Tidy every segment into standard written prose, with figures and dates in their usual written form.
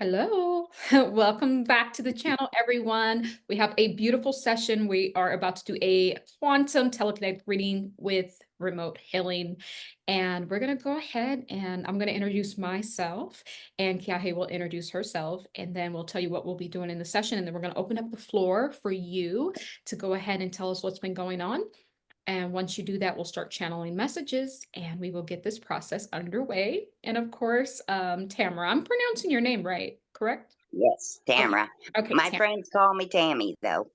Hello, welcome back to the channel, everyone. We have a beautiful session. We are about to do a quantum telekinetic reading with remote healing. And we're going to go ahead and I'm going to introduce myself, and Keahe will introduce herself. And then we'll tell you what we'll be doing in the session. And then we're going to open up the floor for you to go ahead and tell us what's been going on. And once you do that, we'll start channeling messages and we will get this process underway. And of course, Tamara, I'm pronouncing your name right, correct? Yes, Okay. Tamara. Okay, My Tamara. friends call me Tammy, though.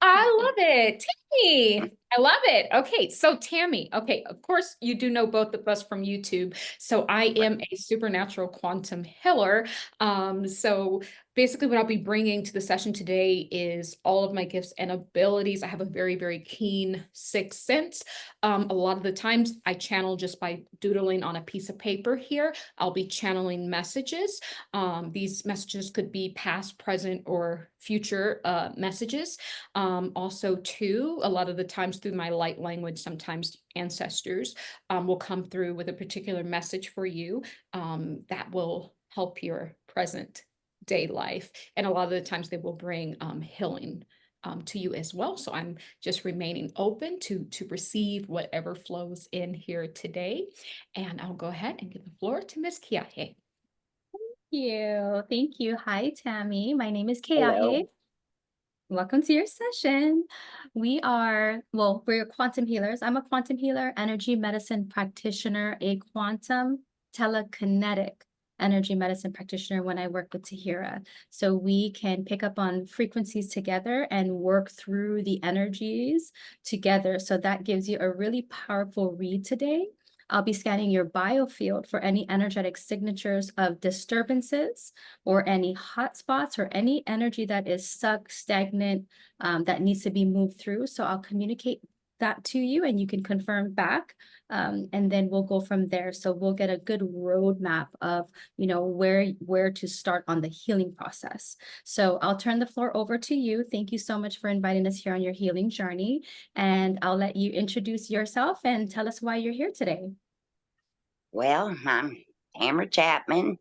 I love it. Tammy. I love it. Okay, so Tammy, okay, of course you do know both of us from YouTube. So I am a supernatural quantum healer. So basically what I'll be bringing to the session today is all of my gifts and abilities. I have a very, very keen sixth sense. A lot of the times I channel just by doodling on a piece of paper here. I'll be channeling messages. These messages could be past, present, or future messages. Also, too, a lot of the times through my light language, sometimes ancestors will come through with a particular message for you that will help your present day life. And a lot of the times they will bring healing to you as well. So I'm just remaining open to receive whatever flows in here today. And I'll go ahead and give the floor to Miss Keahe. Thank you. Hi, Tammy. My name is Keahe. Hello. Welcome to your session. We're quantum healers. I'm a quantum healer, energy medicine practitioner, a quantum telekinetic energy medicine practitioner when I work with Tahirah. So we can pick up on frequencies together and work through the energies together. So that gives you a really powerful read today. I'll be scanning your biofield for any energetic signatures of disturbances or any hotspots or any energy that is stuck, stagnant, that needs to be moved through. So I'll communicate that to you and you can confirm back, and then we'll go from there. So we'll get a good roadmap of, where to start on the healing process. So I'll turn the floor over to you. Thank you so much for inviting us here on your healing journey. And I'll let you introduce yourself and tell us why you're here today. Well, I'm Tamara Chapman.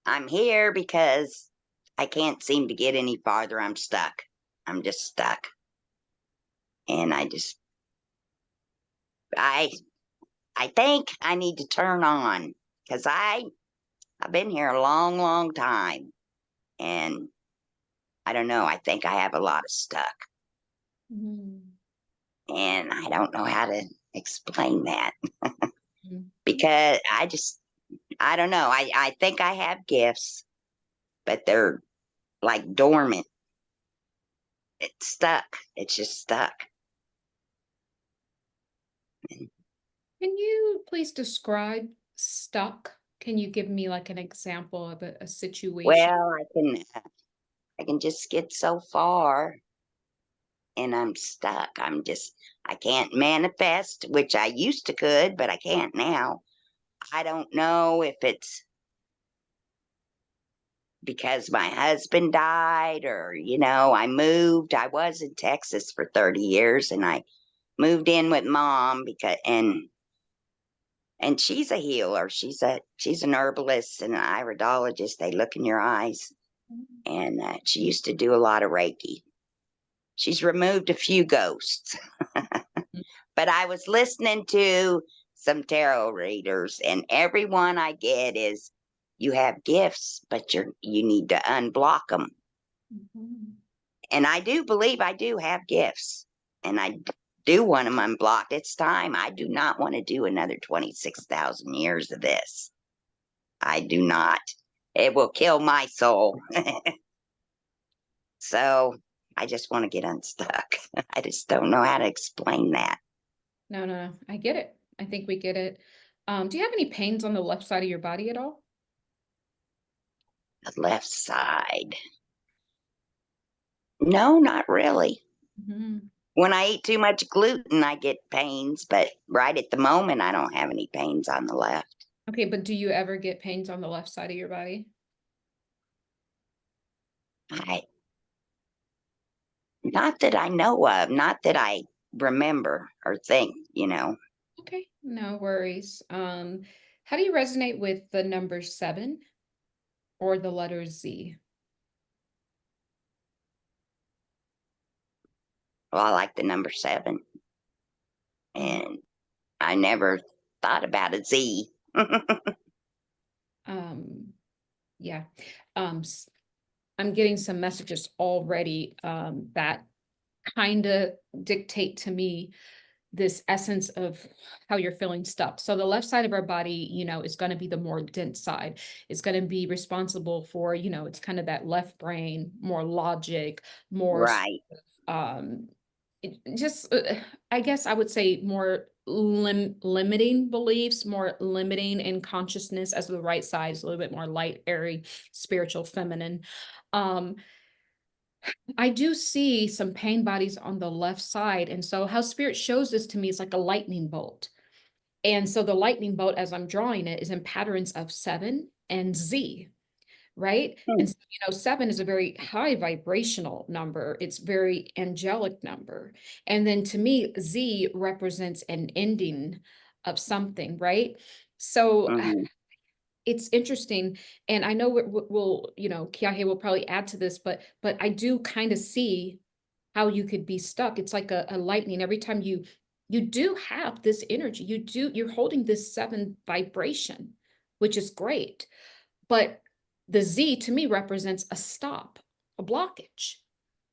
I'm here because I can't seem to get any farther. I'm stuck. I'm just stuck. And I think I need to turn on because I've been here a long, long time. And I don't know. I think I have a lot of stuck. Mm. And I don't know how to explain that Mm. because I don't know. I think I have gifts, but they're like dormant. It's stuck. It's just stuck. Can you please describe stuck? Can you give me like an example of a situation? Well, I can just get so far and I'm stuck. I can't manifest, which I used to could, but I can't now. I don't know if it's because my husband died or, I moved. I was in Texas for 30 years and I moved in with mom and she's a healer. She's an herbalist and an iridologist. They look in your eyes, and she used to do a lot of Reiki. She's removed a few ghosts, but I was listening to some tarot readers, and everyone I get is, you have gifts, but you need to unblock them. Mhm. And I do believe I do have gifts, and I do want them unblocked. It's time. I do not want to do another 26,000 years of this. I do not. It will kill my soul. So I just want to get unstuck. I just don't know how to explain that. No, no, I get it. I think we get it. Do you have any pains on the left side of your body at all? The left side. No, not really. Mhm. When I eat too much gluten, I get pains, but right at the moment, I don't have any pains on the left. Okay, but do you ever get pains on the left side of your body? I, not that I know of, not that I remember or think. Okay, no worries. How do you resonate with the number 7? or the letter Z? Well, I like the number 7. And I never thought about a Z. Yeah. I'm getting some messages already that kind of dictate to me this essence of how you're feeling stuck. So the left side of our body, is going to be the more dense side. It's going to be responsible for, it's kind of that left brain, more logic, more Right, um just I guess I would say more limiting beliefs, more limiting in consciousness, as the right side is a little bit more light, airy, spiritual, feminine. um I do see some pain bodies on the left side. And so how spirit shows this to me is like a lightning bolt. And so the lightning bolt, as I'm drawing it, is in patterns of 7 and Z, right? hmm, And so, 7 is a very high vibrational number. It's very angelic number. And then to me, Z represents an ending of something, right? So mhm, it's interesting. And I know we'll, Keahe will probably add to this, but I do kind of see how you could be stuck. It's like a lightning. Every time you do have this energy, you're holding this 7 vibration, which is great. But the Z to me represents a stop, a blockage,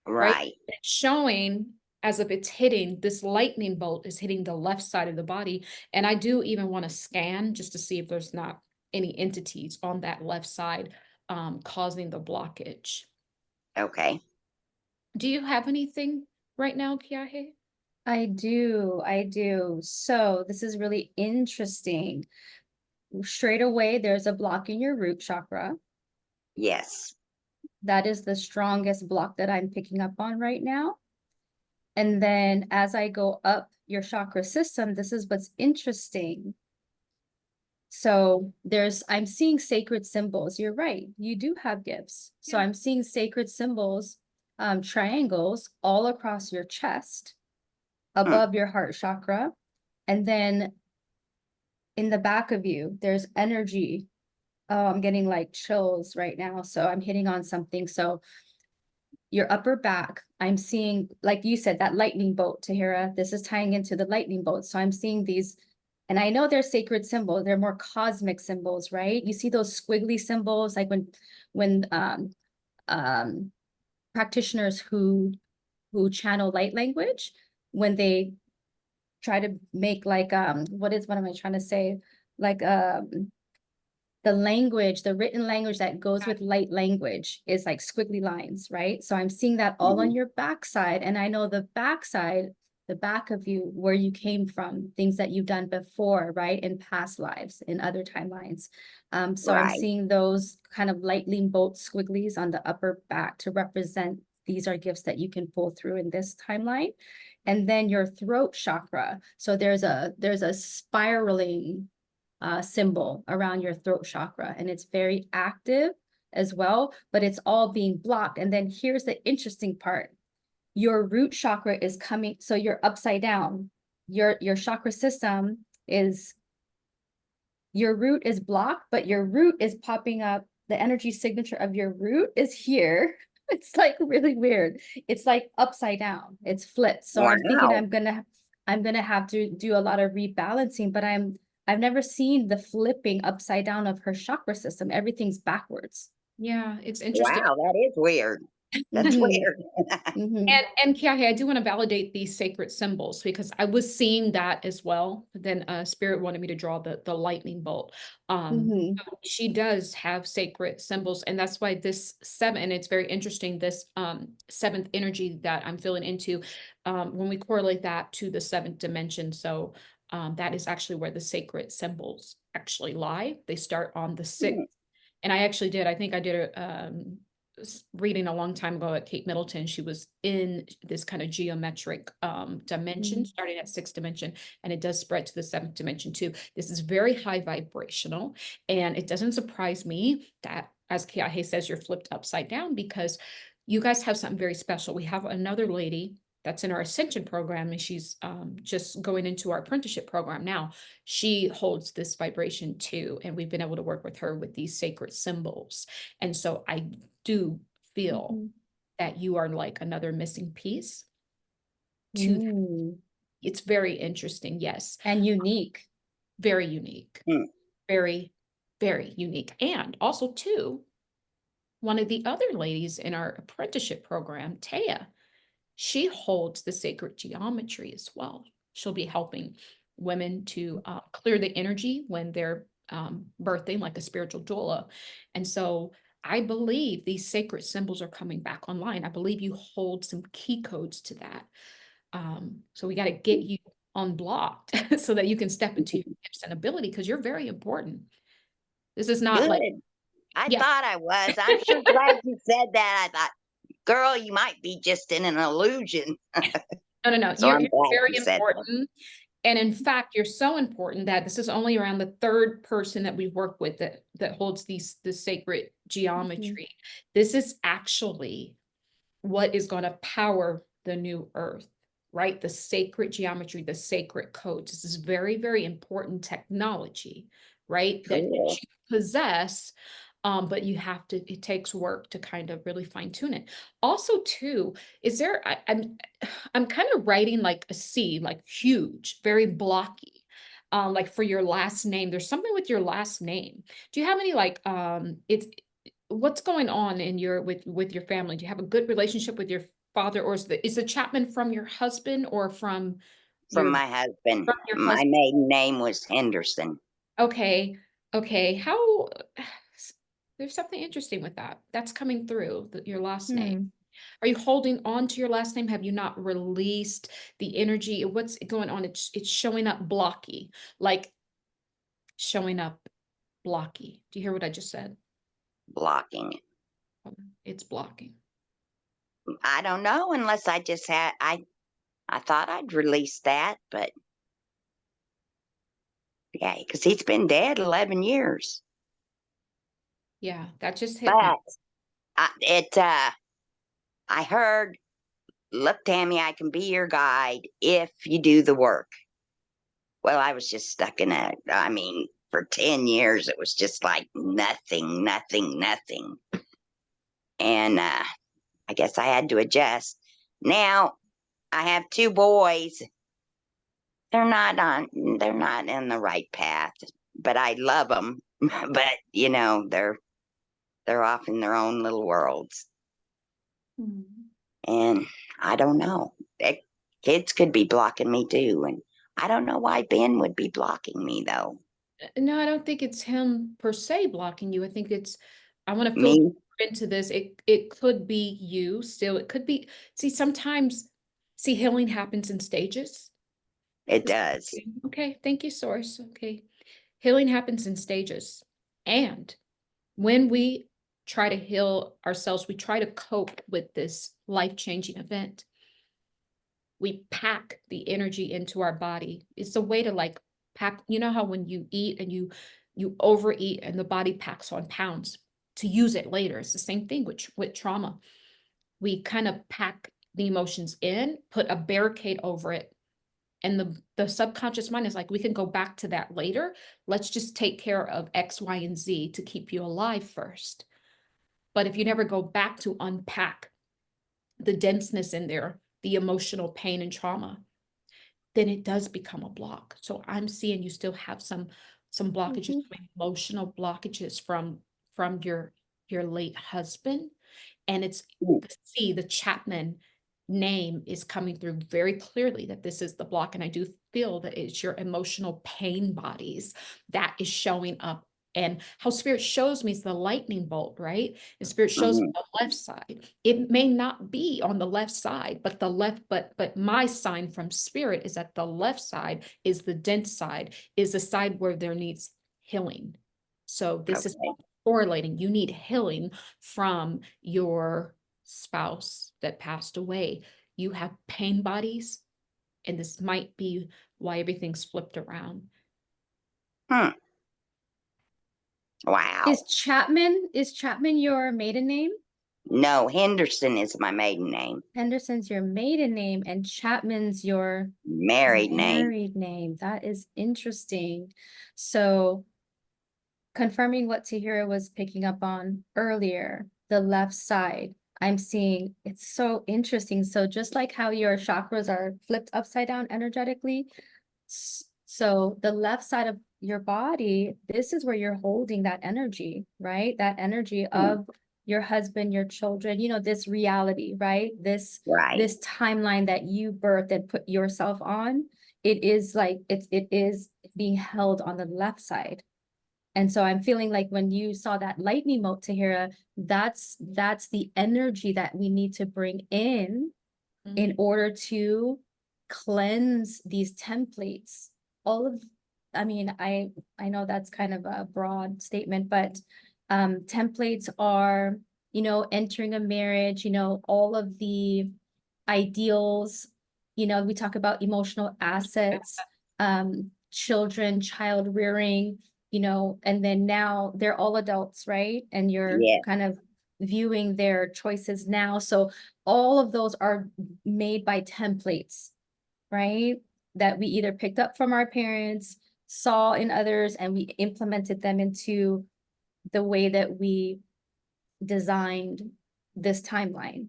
right? right, It's showing as if it's hitting, this lightning bolt is hitting the left side of the body. And I do even want to scan just to see if there's not any entities on that left side causing the blockage. okay. Do you have anything right now, Keahe? I do, I do. So this is really interesting. Straight away, there's a block in your root chakra. Yes, That is the strongest block that I'm picking up on right now. And then as I go up your chakra system, this is what's interesting. So I'm seeing sacred symbols. You're right. You do have gifts. So Yeah. I'm seeing sacred symbols, triangles all across your chest, hmm, above your heart chakra. And then in the back of you, there's energy. Oh, I'm getting like chills right now. So I'm hitting on something. So your upper back, I'm seeing, like you said, that lightning bolt, Tahirah. This is tying into the lightning bolt. So I'm seeing these, and I know they're sacred symbols. They're more cosmic symbols, right? You see those squiggly symbols, like when um practitioners who channel light language, when they try to make like what am I trying to say? Like the language, the written language that goes with light language is like squiggly lines, right? So I'm seeing that all on mhm, your backside. And I know the backside, the back of you, where you came from, things that you've done before, right? In past lives, in other timelines. So I'm right, seeing those kind of lightning bolt squigglies on the upper back to represent these are gifts that you can pull through in this timeline. And then your throat chakra. So there's a spiraling symbol around your throat chakra, and it's very active as well, but it's all being blocked. And then here's the interesting part. Your root chakra is coming, so you're upside down. Your chakra system is, your root is blocked, but your root is popping up. The energy signature of your root is here. It's like really weird. It's like upside down. It's flipped. So I'm thinking wow, I'm gonna have to do a lot of rebalancing, but I've never seen the flipping upside down of her chakra system. Everything's backwards. Yeah, it's interesting. wow, that is weird. That's Mhm, weird. mhm, And Keahe, I do want to validate these sacred symbols because I was seeing that as well. But then Spirit wanted me to draw the lightning bolt. mhm, She does have sacred symbols, and that's why this 7, and it's very interesting, this 7th energy that I'm feeling into, when we correlate that to the 7th dimension. So that is actually where the sacred symbols actually lie. They start on the 6th. Hmm, And I think I did a reading a long time ago at Kate Middleton. She was in this kind of geometric dimension, mhm. starting at 6th dimension, and it does spread to the 7th dimension too. This is very high vibrational, and it doesn't surprise me that, as Keahe says, you're flipped upside down because you guys have something very special. We have another lady that's in our Ascension program, and she's just going into our apprenticeship program now. She holds this vibration too, and we've been able to work with her with these sacred symbols. And so I do feel that you are like another missing piece to Mm. it's very interesting, yes. And unique. Very unique. Mm. Very, very unique. And also too, one of the other ladies in our apprenticeship program, Taya, she holds the sacred geometry as well. She'll be helping women to clear the energy when they're birthing, like a spiritual doula. And so I believe these sacred symbols are coming back online. I believe you hold some key codes to that. So we got to get you unblocked so that you can step into your gifts and ability, because you're very important. This is not Good. like, I yeah. thought I was. I'm sure glad you said that. I thought, girl, you might be just in an illusion. No. So You're I'm glad very you said that. important. And in fact, you're so important that this is only around the third person that we work with that holds the sacred geometry. This is actually what is going to power the new earth, right? The sacred geometry, the sacred codes. This is very, very important technology, right? That Cool. you possess, but you have to, it takes work to kind of really fine tune it. Also too, is there, I'm kind of writing like a C, like huge, very blocky. Like for your last name, there's something with your last name. Do you have any like, what's going on in your with your family? Do you have a good relationship with your father, or is the Chapman from your husband or from From your my husband. from your My husband? maiden name was Henderson. Okay, how there's something interesting with that. That's coming through your last name. Are you holding on to your last name? Have you not released the energy? What's going on? It's showing up blocky, like showing up blocky. Do you hear what I just said? Blocking. It's blocking. I don't know unless I just had I thought I'd release that, but yeah, because he's been dead 11 years. Yeah, that just hit me. But I heard, look, Tammy, I can be your guide if you do the work. Well, I was just stuck in I mean, for 10 years, it was just like nothing. And I guess I had to adjust. Now I have 2 boys. They're not in the right path, but I love them. But you know, they're off in their own little worlds. And I don't know. Kids could be blocking me too, and I don't know why Ben would be blocking me though. No, I don't think it's him per se blocking you. I think it's, I want to Me, feel into this. It could be you still. It could be, see, sometimes, see, healing happens in stages. it does. Okay, thank you, source. Okay. Healing happens in stages. And when we try to heal ourselves, we try to cope with this life-changing event. We pack the energy into our body. It's a way to like pack, you know how when you eat and you overeat and the body packs on pounds to use it later. It's the same thing with trauma. We kind of pack the emotions in, put a barricade over it. And the subconscious mind is like, we can go back to that later. Let's just take care of X, Y, and Z to keep you alive first. But if you never go back to unpack the denseness in there, the emotional pain and trauma, then it does become a block. So I'm seeing you still have some blockages, emotional blockages from your late husband. And it's the Chapman name is coming through very clearly that this is the block. And I do feel that it's your emotional pain bodies that is showing up. And how spirit shows me is the lightning bolt, right? And spirit shows me the left side. It may not be on the left side, but but my sign from spirit is that the left side is the dense side, is the side where there needs healing. So this is correlating. You need healing from your spouse that passed away. You have pain bodies, and this might be why everything's flipped around. Wow. Is Chapman your maiden name? No, Henderson is my maiden name. Henderson's your maiden name and Chapman's your Married name. married name. That is interesting. So confirming what Tahirah was picking up on earlier, the left side, I'm seeing it's so interesting. So just like how your chakras are flipped upside down energetically, so the left side of your body, this is where you're holding that energy, right? That energy of your husband, your children, you know, this reality, right? This Right. timeline that you birthed and put yourself on, it is like it is being held on the left side. And so I'm feeling like when you saw that lightning emote, Tahirah, that's the energy that we need to bring in order to cleanse these templates. All of, I mean, I know that's kind of a broad statement, but templates are, you know, entering a marriage, you know, all of the ideals, you know, we talk about emotional assets, children, child rearing, you know, and then now they're all adults, right? And you're Yeah. kind of viewing their choices now. So all of those are made by templates, right? That we either picked up from our parents, saw in others, and we implemented them into the way that we designed this timeline.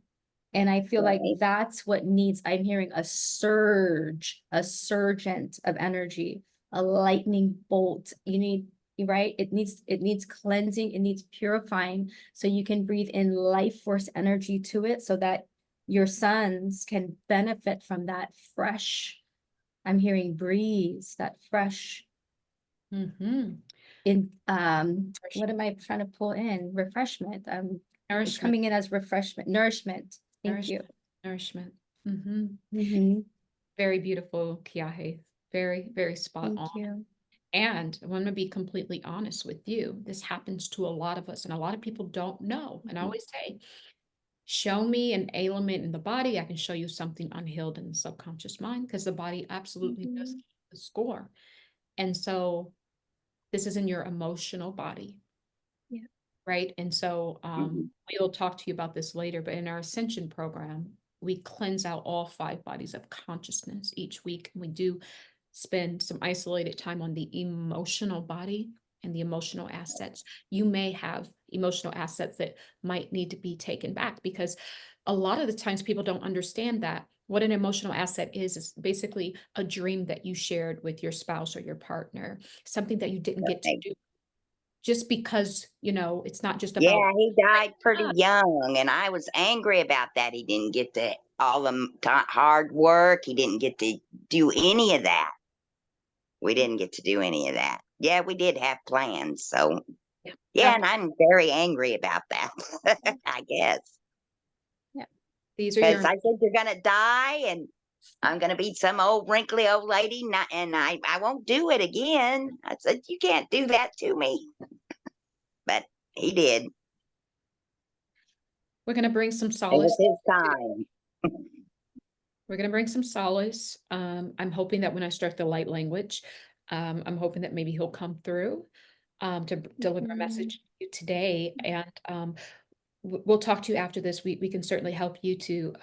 And I feel like Right. that's what needs, I'm hearing a surge, a surgent of energy, a lightning bolt. You need, right? It needs cleansing, it needs purifying, so you can breathe in life force energy to it so that your sons can benefit from that fresh, I'm hearing breeze, that fresh in what am I trying to pull in? Refreshment. It's Nourishment. coming in as refreshment, nourishment. Thank you. Nourishment. Very beautiful, Keahe. Very, very spot on. Thank you. And I want to be completely honest with you. This happens to a lot of us, and a lot of people don't know. And I always say, show me an ailment in the body, I can show you something unhealed in the subconscious mind, because the body absolutely does keep the score. And so this is in your emotional body. Yeah. Right. And so we'll talk to you about this later, but in our Ascension program, we cleanse out all 5 bodies of consciousness each week. And we do spend some isolated time on the emotional body and the emotional assets. You may have emotional assets that might need to be taken back, because a lot of the times people don't understand that what an emotional asset is basically a dream that you shared with your spouse or your partner, something that you didn't get to do. Just because, you know, it's not just about. Yeah, he died pretty young, and I was angry about that. He didn't get to all the hard work. He didn't get to do any of that. We didn't get to do any of that. Yeah, we did have plans. So, yeah, and I'm very angry about that, I guess. Yeah. These are Because your. I said, you're going to die, and I'm going to be some old, wrinkly old lady, and I won't do it again. I said, you can't do that to me. But he did. We're going to bring some It solace. was his time. We're going to bring some solace. I'm hoping that when I start the light language, I'm hoping that maybe he'll come through to deliver a message to you today. And we'll talk to you after this. We can certainly help you to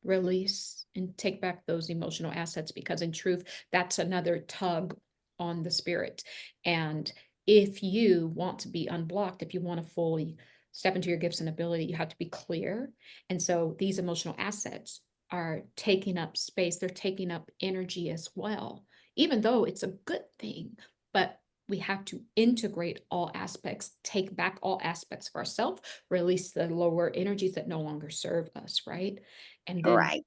release and take back those emotional assets, because in truth, that's another tug on the spirit. And if you want to be unblocked, if you want to fully step into your gifts and ability, you have to be clear. And so these emotional assets are taking up space, they're taking up energy as well, even though it's a good thing. But we have to integrate all aspects, take back all aspects of ourselves, release the lower energies that no longer serve us, right? And then Right.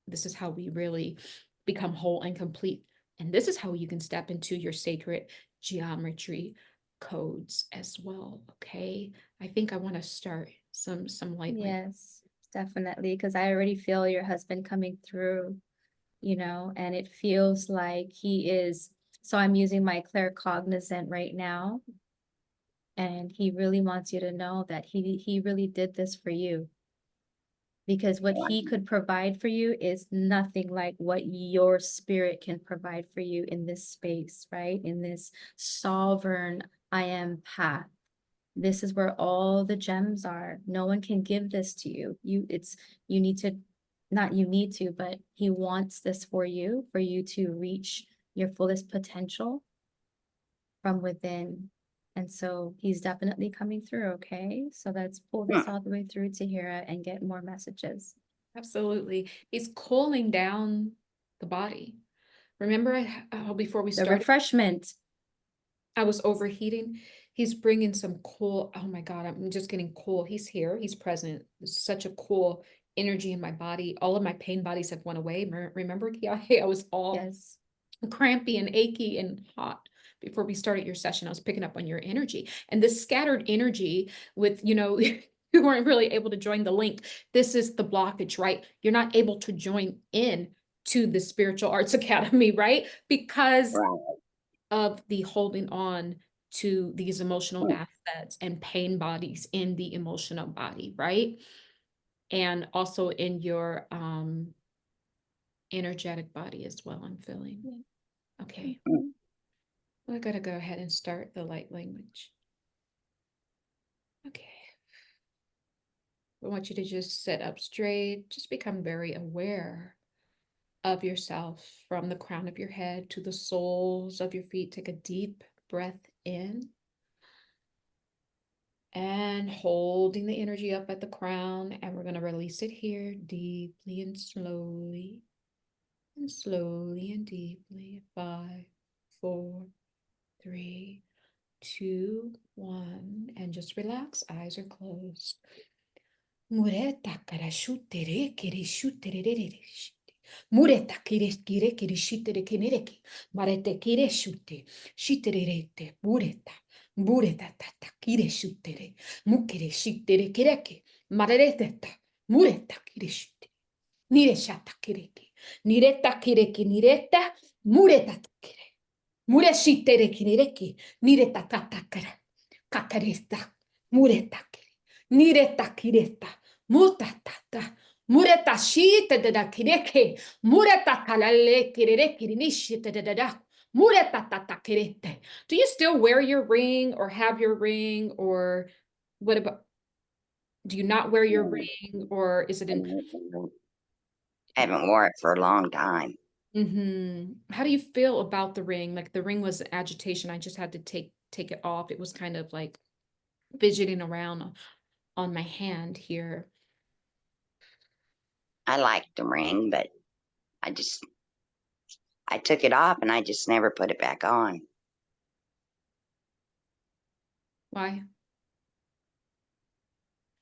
this is how we really become whole and complete. And this is how you can step into your sacred geometry codes as well. Okay. I think I want to start some light. Yes, definitely. Because I already feel your husband coming through, you know, and it feels like he is. So I'm using my claircognizant right now. And he really wants you to know that he really did this for you. Because what he could provide for you is nothing like what your spirit can provide for you in this space, right? In this sovereign I am path. This is where all the gems are. No one can give this to you. You need to, not you need to, but he wants this for you to reach your fullest potential from within. And so he's definitely coming through, okay? So let's pull this all the way through to Tahirah and get more messages. Absolutely. He's cooling down the body. Remember before we The started, refreshment. I was overheating. He's bringing some cool, oh my God, I'm just getting cool. He's here, he's present. There's such a cool energy in my body. All of my pain bodies have went away. Remember, Keahe? I was all Yes. crampy and achy and hot before we started your session. I was picking up on your energy, and this scattered energy with, you weren't really able to join the link. This is the blockage, right? You're not able to join in to the Spiritual Arts Academy, right? Because of the holding on to these emotional assets and pain bodies in the emotional body, right? And also in your energetic body as well, I'm feeling. Yeah. Okay. I gotta go ahead and start the light language. Okay. I want you to just sit up straight, just become very aware of yourself from the crown of your head to the soles of your feet. Take a deep breath in. And holding the energy up at the crown, and we're going to release it here deeply and slowly and deeply. 5, 4, 3, 2, 1, and just relax. Eyes are closed. Mureta karashutere kirishutere. Mureta kire kirishitere kinereki. Marete kireshute. Shiterete. Mureta. Mureta tata kireshutere. Mukere shitere kireke. Marete. Mureta kireshute. Nireshata kireki. Nireta kireki. Nireta. Mureta kire. Mureshitere kireki. Nireta tatakara. Kakaresta. Mureta kire. Nireta kireta. Mutatata. Mureta shite de da kireke. Mureta kalale kirere kirinishite de da. Mureta tata kirete. Do you still wear your ring or have your ring, or what about, do you not wear your ring, or is it in? I haven't worn it for a long time. How do you feel about the ring? Like the ring was agitation. I just had to take it off. It was kind of like fidgeting around on my hand here. I liked the ring, but I took it off and I just never put it back on. Why?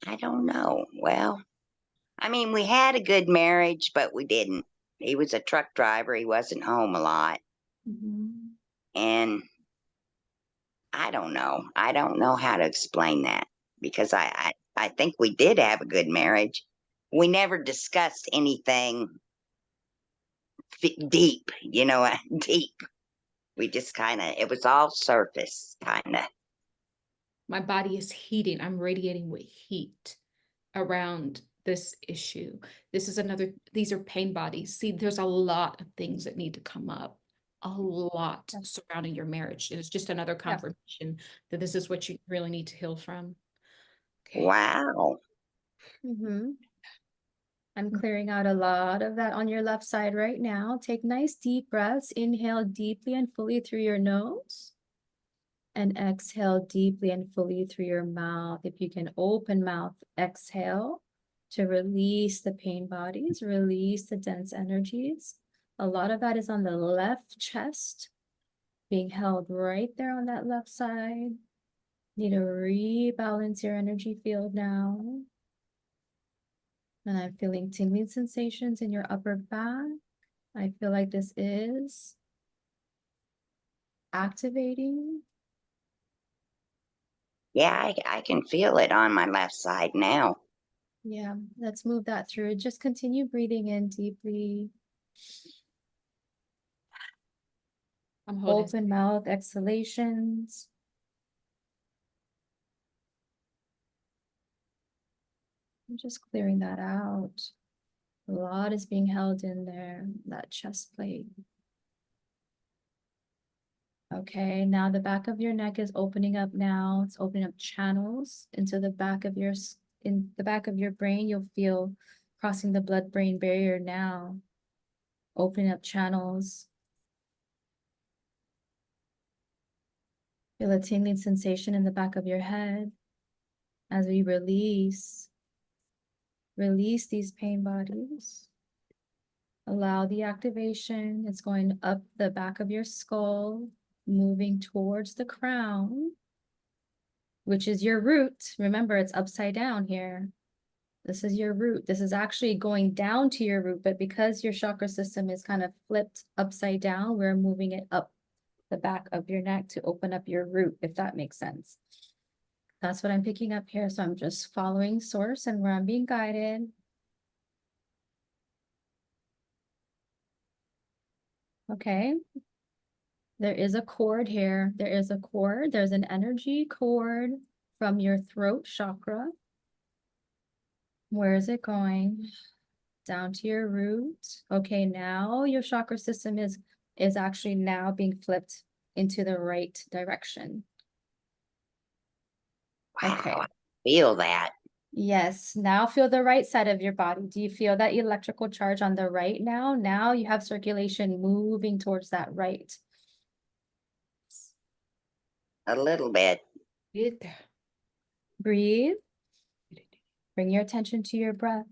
I don't know. Well, I mean, we had a good marriage, but we didn't. He was a truck driver. He wasn't home a lot. And I don't know. I don't know how to explain that, because I think we did have a good marriage. We never discussed anything deep, deep. We just it was all surface, kind of. My body is heating. I'm radiating with heat around this issue. These are pain bodies. See, there's a lot of things that need to come up, a lot surrounding your marriage. It's just another confirmation that this is what you really need to heal from. Okay. Wow. I'm clearing out a lot of that on your left side right now. Take nice deep breaths. Inhale deeply and fully through your nose. And exhale deeply and fully through your mouth. If you can open mouth, exhale to release the pain bodies, release the dense energies. A lot of that is on the left chest, being held right there on that left side. Need to rebalance your energy field now. And I'm feeling tingling sensations in your upper back. I feel like this is activating. Yeah, I can feel it on my left side now. Yeah, let's move that through. Just continue breathing in deeply. Open mouth exhalations. I'm just clearing that out. A lot is being held in there, that chest plate. Okay, now the back of your neck is opening up now. It's opening up channels into the back of your, in the back of your brain. You'll feel crossing the blood-brain barrier now, opening up channels. Feel a tingling sensation in the back of your head as we release these pain bodies. Allow the activation. It's going up the back of your skull, moving towards the crown, which is your root. Remember, it's upside down here. This is your root. This is actually going down to your root, but because your chakra system is kind of flipped upside down, we're moving it up the back of your neck to open up your root, if that makes sense. That's what I'm picking up here. So I'm just following source and where I'm being guided. Okay. There is a cord here. There is a cord. There's an energy cord from your throat chakra. Where is it going? Down to your root. Okay, now your chakra system is actually now being flipped into the right direction. Wow, Okay. I feel that. Yes, now feel the right side of your body. Do you feel that electrical charge on the right now? Now you have circulation moving towards that right. A little bit. Breathe. Bring your attention to your breath.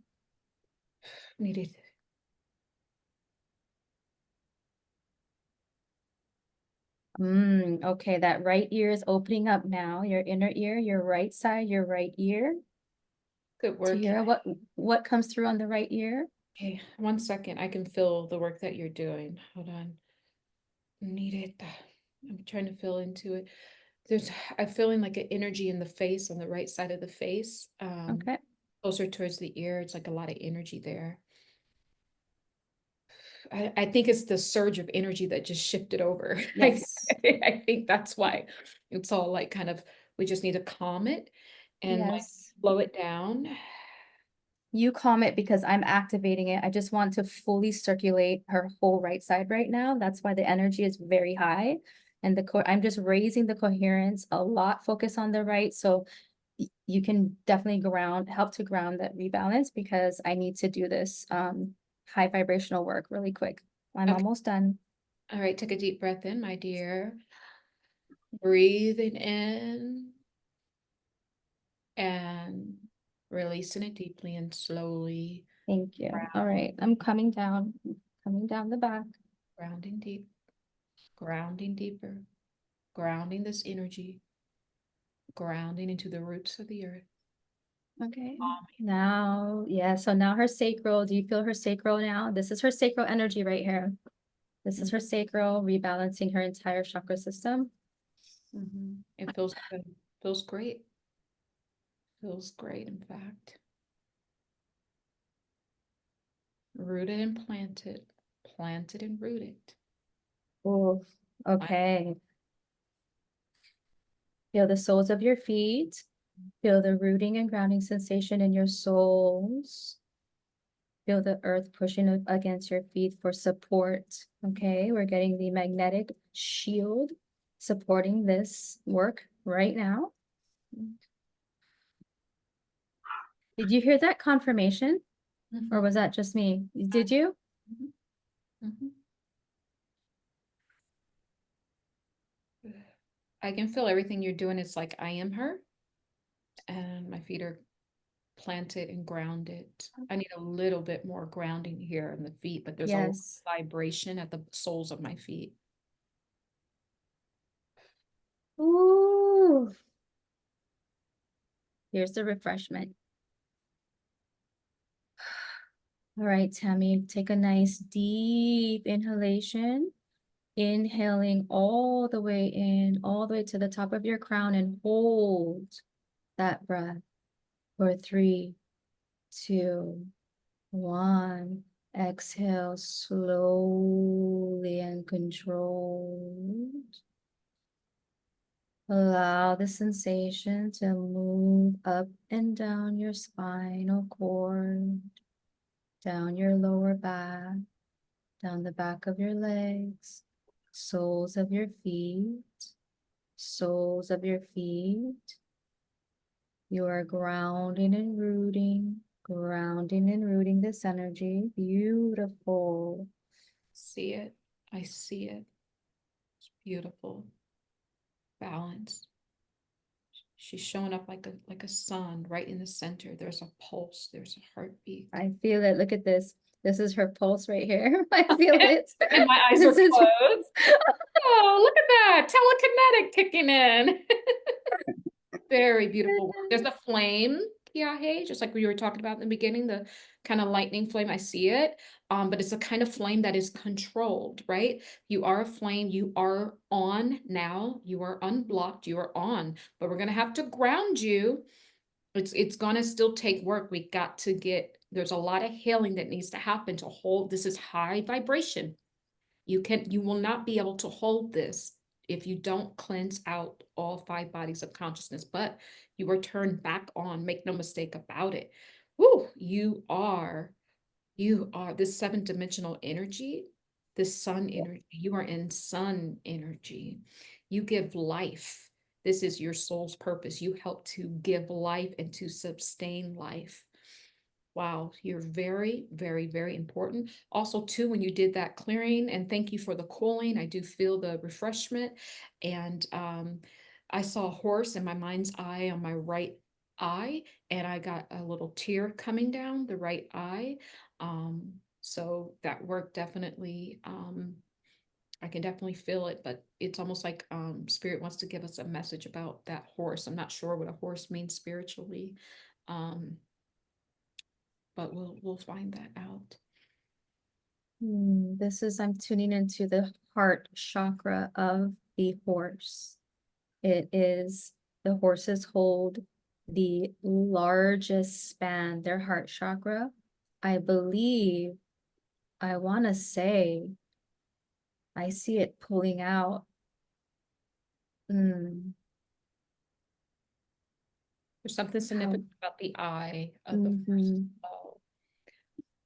Okay, that right ear is opening up now. Your inner ear, your right side, your right ear. Good work. Tahirah, what comes through on the right ear? Okay, 1 second. I can feel the work that you're doing. Hold on. Need it. I'm trying to feel into it. I'm feeling like an energy in the face, on the right side of the face. Okay. Closer towards the ear. It's like a lot of energy there. I think it's the surge of energy that just shifted over. Yes. I think that's why it's all like kind of, we just need to calm it and like Yes. slow it down. You calm it because I'm activating it. I just want to fully circulate her whole right side right now. That's why the energy is very high. And I'm just raising the coherence a lot, focus on the right. So you can definitely help to ground that rebalance because I need to do this high vibrational work really quick. I'm Okay. almost done. All right, take a deep breath in, my dear. Breathing in and releasing it deeply and slowly. Thank you. All right, I'm coming down the back. Grounding deep, grounding deeper, grounding this energy, grounding into the roots of the earth. Okay. Now, yeah, so now her sacral, do you feel her sacral now? This is her sacral energy right here. This is her sacral, rebalancing her entire chakra system. It feels good. Feels great. Feels great, in fact. Rooted and planted. Planted and rooted. Oh, okay. Feel the soles of your feet. Feel the rooting and grounding sensation in your soles. Feel the earth pushing against your feet for support. Okay, we're getting the magnetic shield supporting this work right now. Did you hear that confirmation? Or was that just me? Did you? I can feel everything you're doing. It's like I am her. And my feet are planted and grounded. I need a little bit more grounding here in the feet, but there's a lot of Yes. vibration at the soles of my feet. Ooh. Here's the refreshment. All right, Tammy, take a nice deep inhalation. Inhaling all the way in, all the way to the top of your crown and hold that breath for 3, 2, 1. Exhale slowly and controlled. Allow the sensation to move up and down your spinal cord, down your lower back, down the back of your legs, soles of your feet, soles of your feet. You are grounding and rooting this energy. Beautiful. See it. I see it. It's beautiful. Balance. She's showing up like a sun right in the center. There's a pulse. There's a heartbeat. I feel it. Look at this. This is her pulse right here. I feel it. And my eyes are This is- closed. Oh, look at that. Telekinetic kicking in. Very beautiful work. There's a flame, Keahe, just like we were talking about in the beginning, the kind of lightning flame. I see it. But it's a kind of flame that is controlled, right? You are a flame, you are on now, you are unblocked, you are on, but we're gonna have to ground you. It's gonna still take work. We got to there's a lot of healing that needs to happen to hold. This is high vibration. You will not be able to hold this if you don't cleanse out all 5 bodies of consciousness, but you are turned back on. Make no mistake about it. Woo, you are this 7-dimensional energy, this sun energy. You are in sun energy. You give life. This is your soul's purpose. You help to give life and to sustain life. Wow, you're very, very, very important. Also, too, when you did that clearing, and thank you for the cooling, I do feel the refreshment. And I saw a horse in my mind's eye on my right eye, and I got a little tear coming down the right eye. So that work definitely, I can definitely feel it, but it's almost like Spirit wants to give us a message about that horse. I'm not sure what a horse means spiritually. But we'll find that out. I'm tuning into the heart chakra of the horse. The horses hold the largest span, their heart chakra. I believe, I want to say, I see it pulling out. There's something significant about the eye of the horse as well.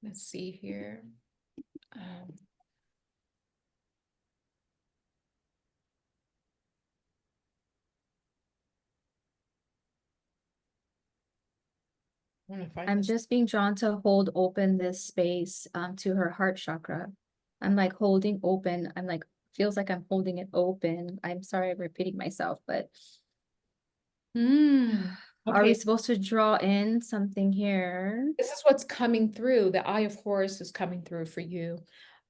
Let's see here. I'm just being drawn to hold open this space to her heart chakra. I'm like holding open. I'm like, feels like I'm holding it open. I'm sorry I'm repeating myself, but are we supposed to draw in something here? This is what's coming through. The Eye of Horus is coming through for you.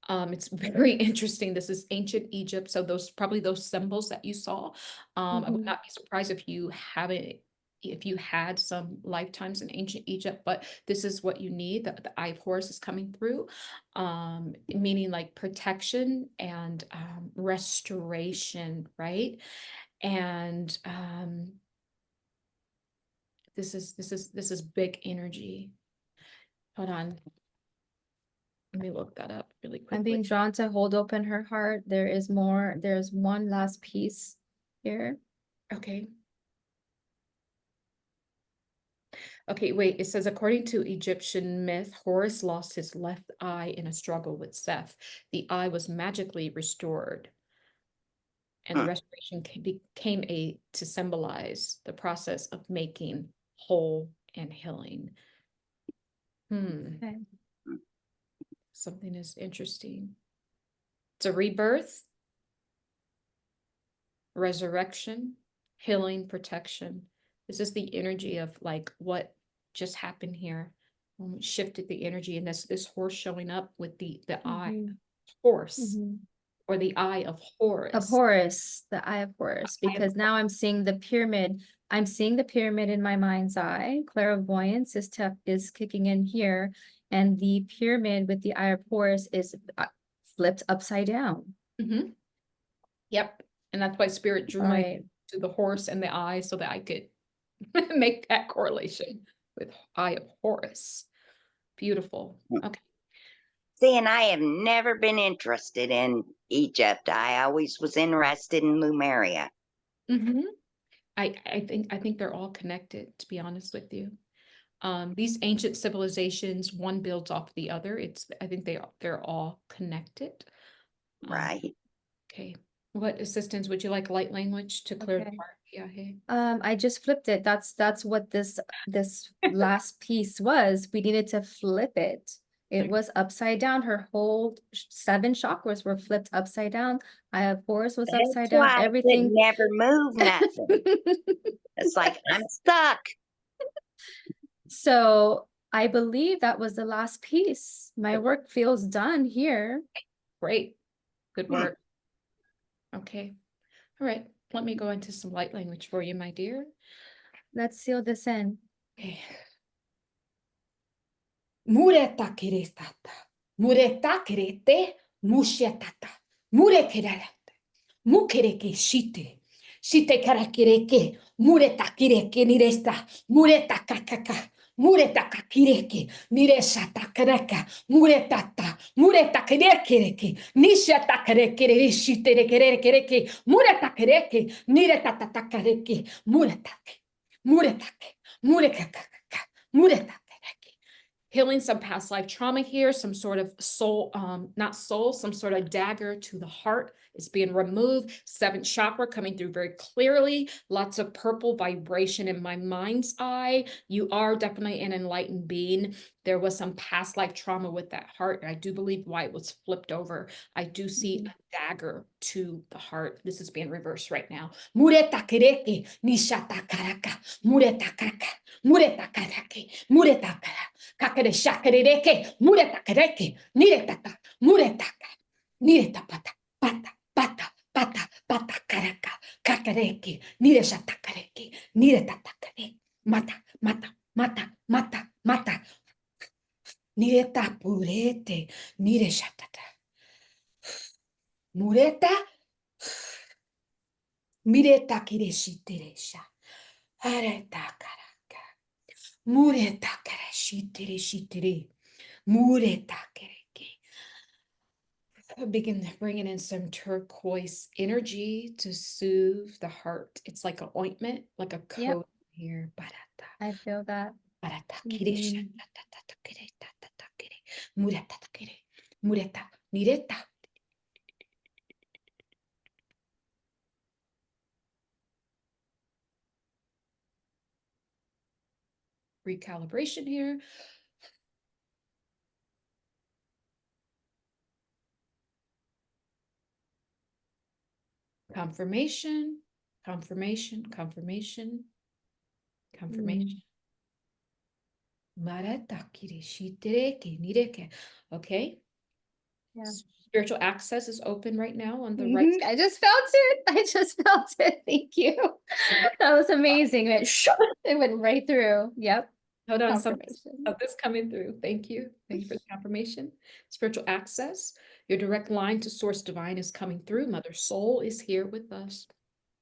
It's very interesting. This is ancient Egypt. So probably those symbols that you saw. I would not be surprised if you had some lifetimes in ancient Egypt, but this is what you need. The Eye of Horus is coming through, meaning like protection and restoration, right? And this is big energy. Hold on. Let me look that up really quickly. I'm being drawn to hold open her heart. There's one last piece here. Okay. Okay, wait, it says, according to Egyptian myth, Horus lost his left eye in a struggle with Seth. The eye was magically restored. And the restoration became to symbolize the process of making whole and healing. Okay. Something is interesting. It's a rebirth, resurrection, healing, protection. This is the energy of like what just happened here. Shifted the energy, and this horse showing up with the eye horse. Or the Eye of Horus. Of Horus, the Eye of Horus, because now I'm seeing the pyramid. I'm seeing the pyramid in my mind's eye. Clairvoyance is kicking in here, and the pyramid with the Eye of Horus is flipped upside down. Yep, and that's why Spirit drew my to the horse and the eye so that I could make that correlation with Eye of Horus. Beautiful. Okay. See, and I have never been interested in Egypt. I always was interested in Lemuria. I think they're all connected, to be honest with you. These ancient civilizations, one builds off the other. I think they're all connected. Right. Okay. What assistance would you like? Light language to clear the Okay. heart? Yeah. Hey. I just flipped it. That's what this last piece was. We needed to flip it. It Okay. was upside down. Her whole 7 chakras were flipped upside down. Horus was That's upside down. why I could Everything. never move nothing. It's like I'm stuck. So I believe that was the last piece. My work feels done here. Great. Good Hmm. work. Okay. All right. Let me go into some light language for you, my dear. Let's seal this in. Okay. Mureta kiristata. Mureta kirete. Mushetata. Murekerete. Mukereke shite. Shite karakireke. Mureta kireke niresta. Mureta kakaka. Mureta kakireke. Nireshata karaka. Muretata. Mureta kireke. Nishata kareke. Shite rekereke. Mureta kireke. Niretata kareke. Muretake. Muretake. Murekakaka. Muretake. Healing some past life trauma here, some sort of soul, not soul, some sort of dagger to the heart is being removed. 7th chakra coming through very clearly. Lots of purple vibration in my mind's eye. You are definitely an enlightened being. There was some past life trauma with that heart, and I do believe why it was flipped over. I do see a dagger to the heart. This is being reversed right now. Mureta kereke, nishata karaka, mureta kaka, mureta karake, mureta kara. Kakere shakereke, mureta kereke, niretata, muretaka, niretapata, pata, pata, pata, pata, karaka, kakareke, nireshatakareke, niretatake, mata, mata, mata, mata, mata, nireta purete, nireshatata, mureta, mireta kireshiteresha, areta karaka, mureta karashitereshitere, mureta kereke. Begin bringing in some turquoise energy to soothe the heart. It's like an ointment, like a Yep, coat here. Barata, I feel that. barata, kiresha, Mhm. tatatatakere, tatatakere, muratatakere, mureta, nireta. Recalibration here. Confirmation, confirmation, confirmation, confirmation. Marata, kireshitere, nireke. Okay. Yeah. Spiritual access is open right now on the right. I just felt it. I just felt it. Thank you. That was amazing. It went right through. Yep. Hold on, Confirmation. something's coming through. Thank you. Thank you for the confirmation. Spiritual access. Your direct line to source divine is coming through. Mother Soul is here with us.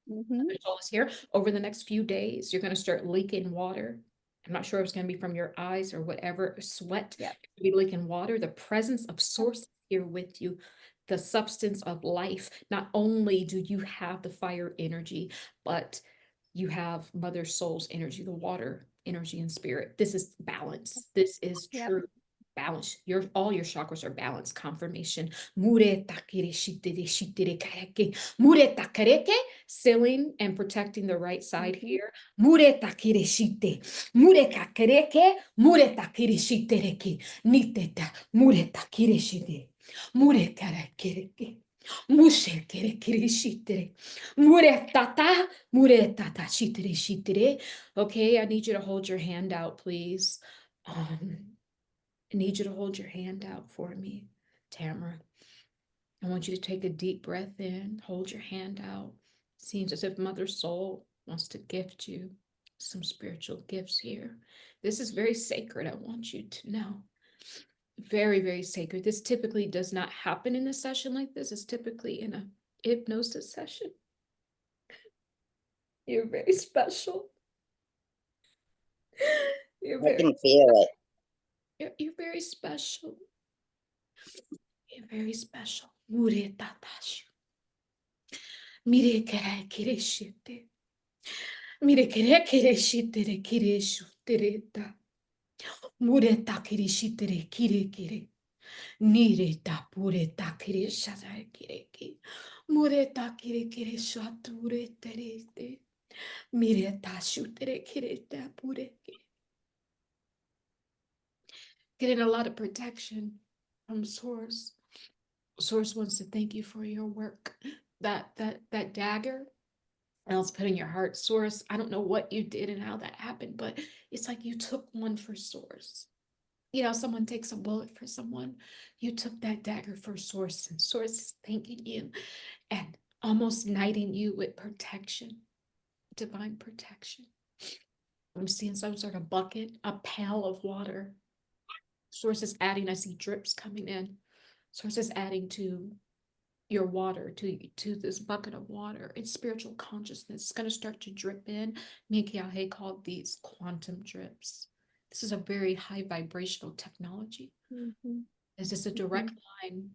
Mother Soul is here. Over the next few days, you're going to start leaking water. I'm not sure if it's going to be from your eyes or whatever, sweat. Yep. You'll be leaking water. The presence of source is here with you. The substance of life. Not only do you have the fire energy, but you have Mother Soul's energy, the water energy and spirit. This is balance. This is Yep. true balance. All your chakras are balanced. Confirmation. Mureta kireshite shitere kareke. Mureta kareke, sealing and protecting the right side here. Mureta kireshite. Mureka kareke. Mureta kireshite reke. Niteta. Mureta kireshite. Murekara kereke. Mushe kere shitere. Muretata. Muretata shitere shitere. Okay, I need you to hold your hand out, please. I need you to hold your hand out for me, Tamara. I want you to take a deep breath in, hold your hand out. Seems as if Mother Soul wants to gift you some spiritual gifts here. This is very sacred, I want you to know. Very, very sacred. This typically does not happen in a session like this. It's typically in a hypnosis session. You're very special. You're I very, can feel it. you're very special. You're very special. Mure tatashu. Mire kere kere shite. Mire kere kere shite re kere shutere ta. Mure ta kere shite re kire kire. Nire ta pure ta kere shazare kire ki. Mureta kire kire shature terete. Mireta shutere kireta pureke. Getting a lot of protection from Source. Source wants to thank you for your work. That dagger, and it's put in your heart, Source. I don't know what you did and how that happened, but it's like you took one for Source. You know, someone takes a bullet for someone. You took that dagger for Source, and Source is thanking you and almost knighting you with protection, divine protection. I'm seeing some sort of bucket, a pail of water. Source is adding, I see drips coming in. Source is adding to your water, to this bucket of water. It's spiritual consciousness. It's going to start to drip in. Me and Keahe called these quantum drips. This is a very high vibrational technology. This is a direct line,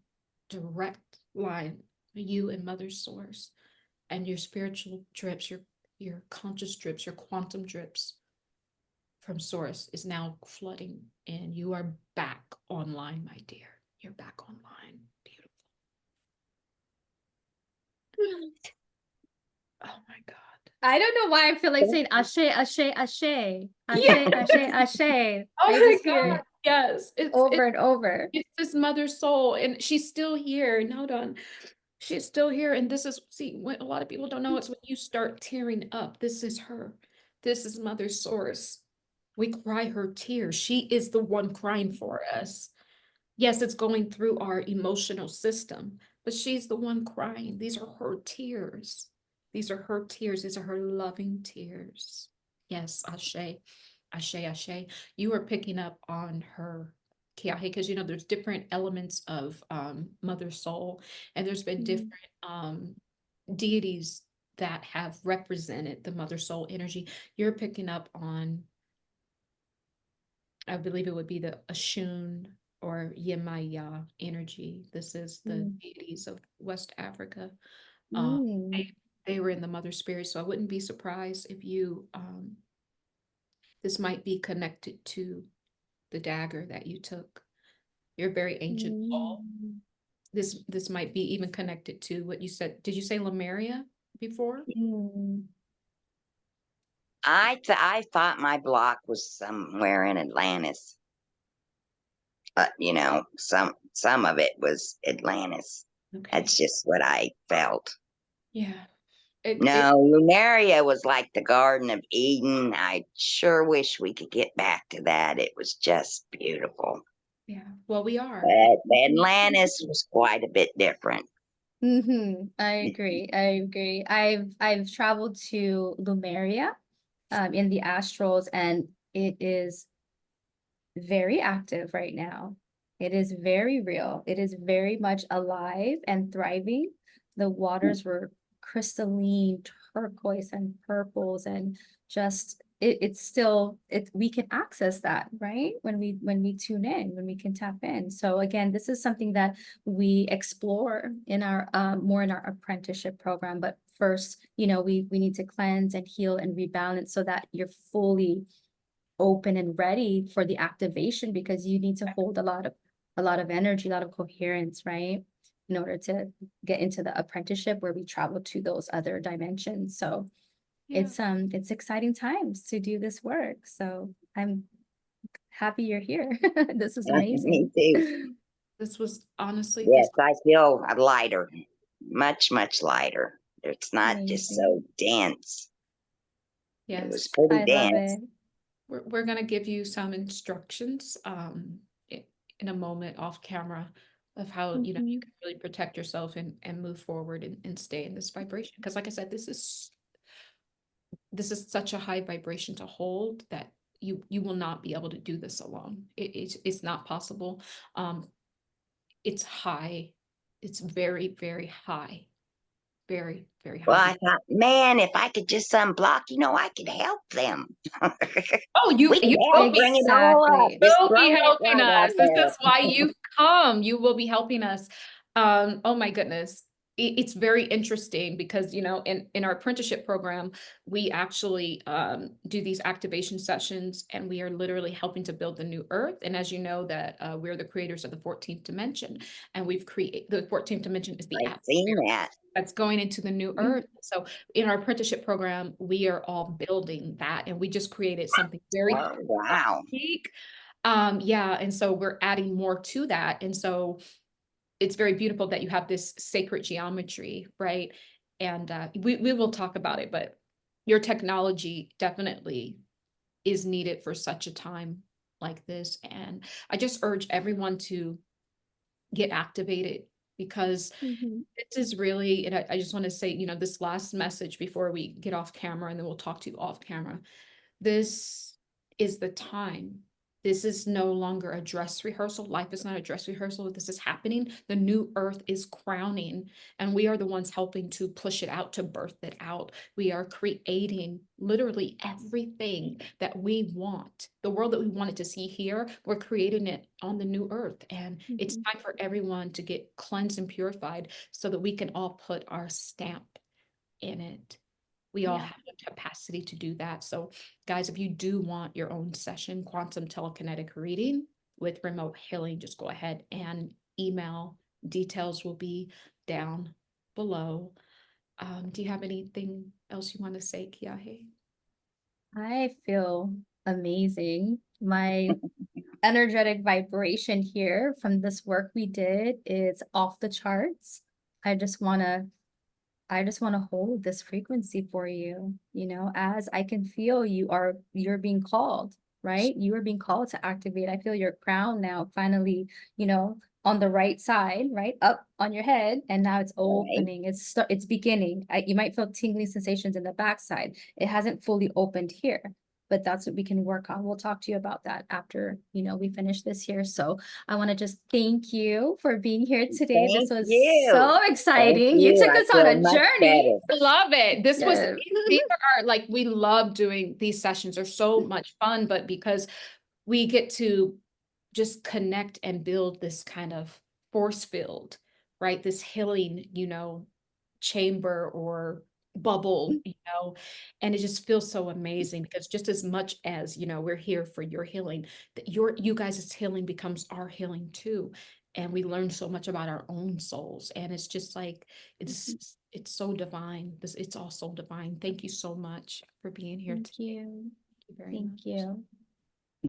you and Mother Source, and your spiritual drips, your conscious drips, your quantum drips from Source is now flooding in. You are back online, my dear. You're back online. Beautiful. Oh my God. I don't know why I feel like saying ashe, ashe, ashe, ashe, Yeah. ashe, ashe. Oh I my just hear God. it Yes. over and over. It's this mother soul, and she's still here. And hold on. She's still here. And this is, see, what a lot of people don't know, it's when you start tearing up. This is her. This is Mother Source. We cry her tears. She is the one crying for us. Yes, it's going through our emotional system, but she's the one crying. These are her tears. These are her tears. These are her loving tears. Yes, Ashe, Ashe, Ashe. You are picking up on her, Keahe, because you know there's different elements of Mother Soul, and there's been different deities that have represented the Mother Soul energy. You're picking up on, I believe it would be the Ashun or Yemaya energy. This is the deities of West Africa. They were in the mother spirit, so I wouldn't be surprised if you, this might be connected to the dagger that you took. You're a very ancient soul. This might be even connected to what you said. Did you say Lemuria before? I thought my block was somewhere in Atlantis, but you know, some of it was Atlantis. Okay. That's just what I felt. Yeah. No, Lunaria was like the Garden of Eden. I sure wish we could get back to that. It was just beautiful. Yeah. Well, we are. But Atlantis was quite a bit different. I agree. I agree. I've traveled to Lumeria, in the astrals, and it is very active right now. It is very real. It is very much alive and thriving. The waters were crystalline turquoise and purples, and just it's still we can access that, right? When we tune in, when we can tap in. So again, this is something that we explore in our more in our apprenticeship program. But first, you know, we need to cleanse and heal and rebalance so that you're fully open and ready for the activation, because you need to hold a lot of energy, a lot of coherence, right? In order to get into the apprenticeship where we travel to those other dimensions. So Yeah. it's exciting times to do this work. So I'm happy you're here. This is amazing. Me too. This was honestly Yes, this. I feel lighter, much lighter. It's not just Amazing. so dense. It was Yes. pretty I love dense. it. We're going to give you some instructions in a moment off camera of how you know you can really protect yourself and move forward and stay in this vibration, because like I said, this is such a high vibration to hold that you will not be able to do this alone. It's not possible. It's high. It's very, very high. Very, very high. Well, I thought, man, if I could just unblock, you know, I could help them. Oh, you We could will help be bring it all up. Exactly. Just will be throw that helping right out us. This there. is why you come. You will be helping us. Oh my goodness. it's very interesting because, you know, in our apprenticeship program, we actually do these activation sessions, and we are literally helping to build the new earth. And as you know, that we're the creators of the 14th dimension, and we've created the 14th dimension is the I've seen that. that's going into the new earth. So in our apprenticeship program, we are all building that, and we just created something very Oh, wow. unique. Yeah, and so we're adding more to that. And so it's very beautiful that you have this sacred geometry, right? And we will talk about it, but your technology definitely is needed for such a time like this. And I just urge everyone to get activated, because Mhm. this is really, and I just want to say, you know, this last message before we get off camera, and then we'll talk to you off camera. This is the time. This is no longer a dress rehearsal. Life is not a dress rehearsal. This is happening. The new earth is crowning, and we are the ones helping to push it out, to birth it out. We are creating literally everything that we want. The world that we wanted to see here, we're creating it on the new earth. And it's Mhm. time for everyone to get cleansed and purified so that we can all put our stamp in it. We all Yeah. have the capacity to do that. So, guys, if you do want your own session, quantum telekinetic reading with remote healing, just go ahead and email. Details will be down below. Do you have anything else you want to say, Keahe? I feel amazing. My energetic vibration here from this work we did is off the charts. I just want to hold this frequency for you, you know, as I can feel you're being called, right? You are being called to activate. I feel your crown now finally, you know, on the right side, right? Up on your head, and now it's Right. opening. It's beginning. You might feel tingling sensations in the backside. It hasn't fully opened here, but that's what we can work on. We'll talk to you about that after, you know, we finish this here. So I want to just thank you for being here today. This Thank was you. so Thank exciting. You you. took I us on feel a much journey. better. Love it. This was, Yeah. these are like, we love doing these sessions. They're so much fun, but because we get to just connect and build this kind of force field, right? This healing, you know, chamber or bubble, you know, and it just feels so amazing, because just as much as, you know, we're here for your healing, that you guys' healing becomes our healing too. And we learn so much about our own souls. And it's just like, it's so divine. It's all so divine. Thank you so much for being here Thank today. you. Thank you very Thank much. you.